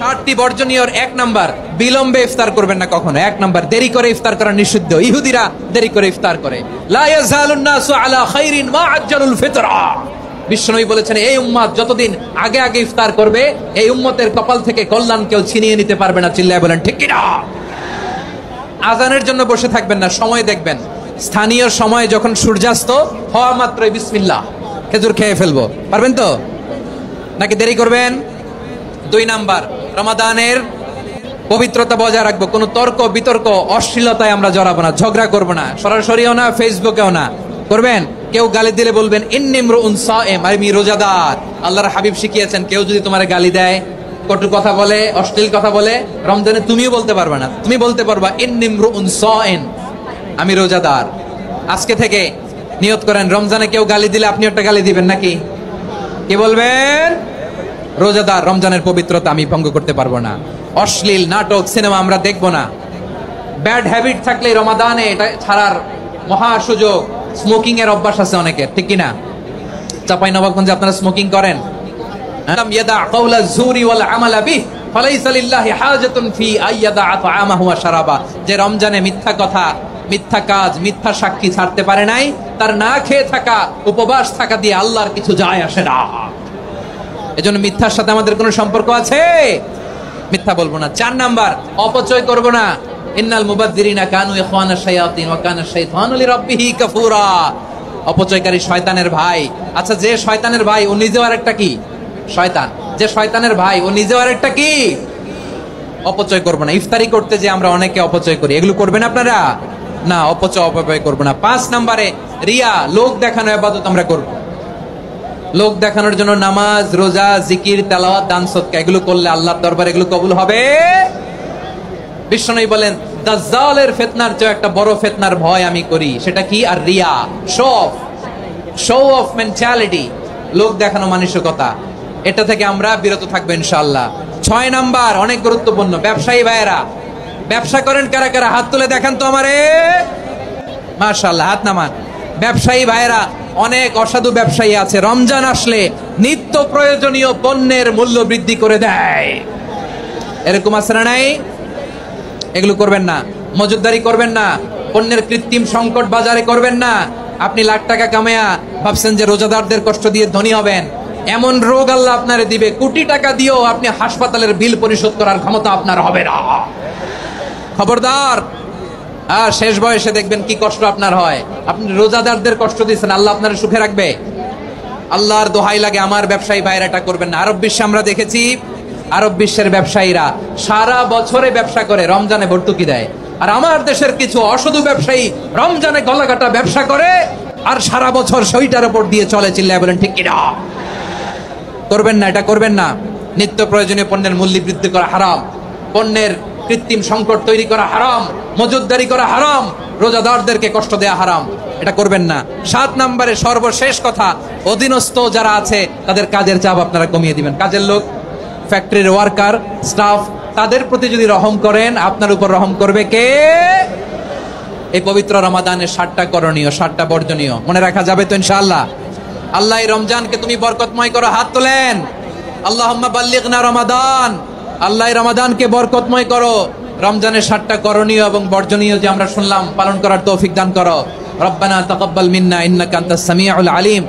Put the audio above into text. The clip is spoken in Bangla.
4টি বর্জনীয়র 1 নাম্বার, বিলম্বে ইফতার করবেন না কখনো। 1 নাম্বার, দেরি করে ইফতার করা নিষিদ্ধ। ইহুদিরা দেরি করে ইফতার করে। লা ইয়াজালুন নাসু আলা খাইরিন মা আজ্জালুল ফিতরা। বিশ্বনবী বলেছেন, এই উম্মত যতদিন আগে আগে ইফতার করবে, এই উম্মতের কপাল থেকে কল্যাণ কেউ ছিনিয়ে নিতে পারবে না। চিল্লায় বলেন ঠিক কি না? আজানের জন্য বসে থাকবেন না, সময় দেখবেন। স্থানীয় সময় যখন সূর্যাস্ত হওয়া মাত্রই বিসমিল্লাহ, খেজুর খেয়ে ফেলবো। পারবেন তো নাকি দেরি করবেন? 2 নাম্বার, রমাদানের পবিত্রতা বজায় রাখবো। কোনো তর্ক বিতর্ক অশ্লীলতায় আমরা জড়াবো না, ঝগড়া করবো না, সরাসরিও না, ফেসবুকেও না। করবেন কেউ গালি দিলে বলবেন ইন্নিমরুউন সায়েম, আমি রোজাদার। আল্লাহর হাবিব শিখিয়েছেন, কেউ যদি তোমার গালি দেয়, কটু কথা বলে, অশ্লীল কথা বলে, রমজানে তুমিও বলতে পারবে না। তুমি বলতে পারবা ইন্নিমরুউন সায়েম, আমি রোজাদার। আজকে থেকে নিয়ত করেন, রমজানে কেউ গালি দিলে আপনি একটা গালি দিবেন নাকি? কি বলবেন? রোজাদার, রমজানের পবিত্রতা আমি ভঙ্গ করতে পারবো না। অশ্লীল নাটক সিনেমা আমরা দেখবো না। ব্যাড হ্যাবিট থাকলে রমাদানে এটা ছাড়ার মহা সুযোগ। স্মোকিং এর অভ্যাস আছে অনেকের, ঠিক কিনা? চাঁপাইনবাবগঞ্জে আপনারা স্মোকিং করেন? ইয়াদা কাওলা যুরি ওয়াল আমালা বিহি ফালাইসা লিল্লাহি হাজাতুন ফি আইয়াদা তাআমাহু ওয়া শারাবা। যে রমজানে মিথ্যা কথা, মিথ্যা কাজ, মিথ্যা সাক্ষী ছাড়তে পারে নাই, তার না খেয়ে থাকা, উপবাস থাকা দিয়ে আল্লাহর কিছু যায় আসে না। এজন্য মিথ্যার সাথে আমাদের কোনো সম্পর্ক আছে? মিথ্যা বলবো না। 4 নাম্বার, অপচয় করব না। ইন্নাল মুবাযযিরিনা কানু ইখওয়ানাশ শায়াতিন ওয়া কানা শাইতানু লিরাব্বিহি কাফুরা। অপচয়কারী শয়তানের ভাই। আচ্ছা, যে শয়তানের ভাই ও নিজেও আরেকটা কি? শয়তান। যে শয়তানের ভাই ও নিজেও আরেকটা কি? অপচয় করব না। ইফতারি করতে যে আমরা অনেকে অপচয় করি, এগুলো করবেন আপনারা না। অপচয় করব না। 5 নাম্বারে, রিয়া, লোক দেখানো ইবাদত আমরা করব। লোক দেখানোর জন্য নামাজ, রোজা, জিকির, তেলাওয়াত, দান সদকা এগুলো করলে আল্লাহর দরবারে এগুলো কবুল হবে। বিশ্বনবী বলেন, দাজ্জালের ফিতনার চেয়ে একটা বড় ফিতনার ভয় আমি করি, সেটা কি? আর রিয়া, শো অফ মেন্টালিটি, লোক দেখানো মানসিকতা। এটা থেকে আমরা বিরত থাকবো ইনশাআল্লাহ। 6 নাম্বার, অনেক গুরুত্বপূর্ণ। ব্যবসায়ী ভাইয়েরা, ব্যবসা করেন কারা কারা? হাত তুলে দেখান তো আমারে। মাশাআল্লাহ, হাত নামান। ব্যবসায়ী ভাইয়েরা, অনেক অসাধু ব্যবসায়ী আছে, রমজান আসলে নিত্য প্রয়োজনীয় পণ্যের মূল্য বৃদ্ধি করে দেয়। এরকম আছে না নাই? এগুলো করবেন না। মজুদদারি করবেন না। পণ্যের কৃত্রিম সংকট বাজারে করবেন না। আপনি লাখ টাকা কামায়া ভাবছেন যে রোজাদারদের কষ্ট দিয়ে ধনী হবেন। এমন রোগ আল্লাহ আপনারে দিবে, কোটি টাকা দিয়েও আপনি হাসপাতালের বিল পরিশোধ করার ক্ষমতা আপনার হবে না। খবরদার। আর শেষ বয়সে দেখবেন কি কষ্ট আপনার হয়। আপনি রোজাদারদের কষ্ট দিচ্ছেন, আল্লাহ আপনার সুখে রাখবে? আল্লাহর দোহাই লাগে, আমার ব্যবসায়ী ভাইরা এটা করবেন না। আরব বিশ্বে আমরা দেখেছি, আরব বিশ্বের ব্যবসায়ীরা সারা বছরে ব্যবসা করে, রমজানে ভর্তুকি দেয়। আর আমার দেশের কিছু অসাধু ব্যবসায়ী রমজানে গলাকাটা ব্যবসা করে আর সারা বছর সইটার উপর দিয়ে চলে। চিল্লায় বলেন ঠিক কিনা? করবেন না, এটা করবেন না। নিত্য প্রয়োজনীয় পণ্যের মূল্য বৃদ্ধি করা হারাম, পণ্যের কৃত্রিম সংকট তৈরি করা হারাম, মজুদদারি করা হারাম, রোজাদারদেরকে কষ্ট দেয়া হারাম। এটা করবেন না। 7 নম্বরে সর্বশেষ কথা, অধীনস্থ যারা আছে তাদের কাজের চাপ আপনারা কমিয়ে দিবেন। কাজের লোক, ফ্যাক্টরির ওয়ার্কার, স্টাফ, তাদের প্রতি যদি রহম করেন, আপনার উপর রহম করবে কে? এই পবিত্র রমাদানের 7টা করণীয়, 7টা বর্জনীয় মনে রাখা যাবে তো ইনশাআল্লাহ? আল্লাহ এই রমজানকে তুমি বরকতময় করো। হাত তোলেন। আল্লাহুম্মা বাল্লিগনা রমাদান। আল্লাহ এই রমাদানকে বরকতময় করো। রমজানের 7টা করণীয় এবং বর্জনীয় যে আমরা শুনলাম, পালন করার তৌফিক দান করো। রব্বানা তাকাব্বাল মিন্না ইন্নাকা আনতাস সামিউল আলিম।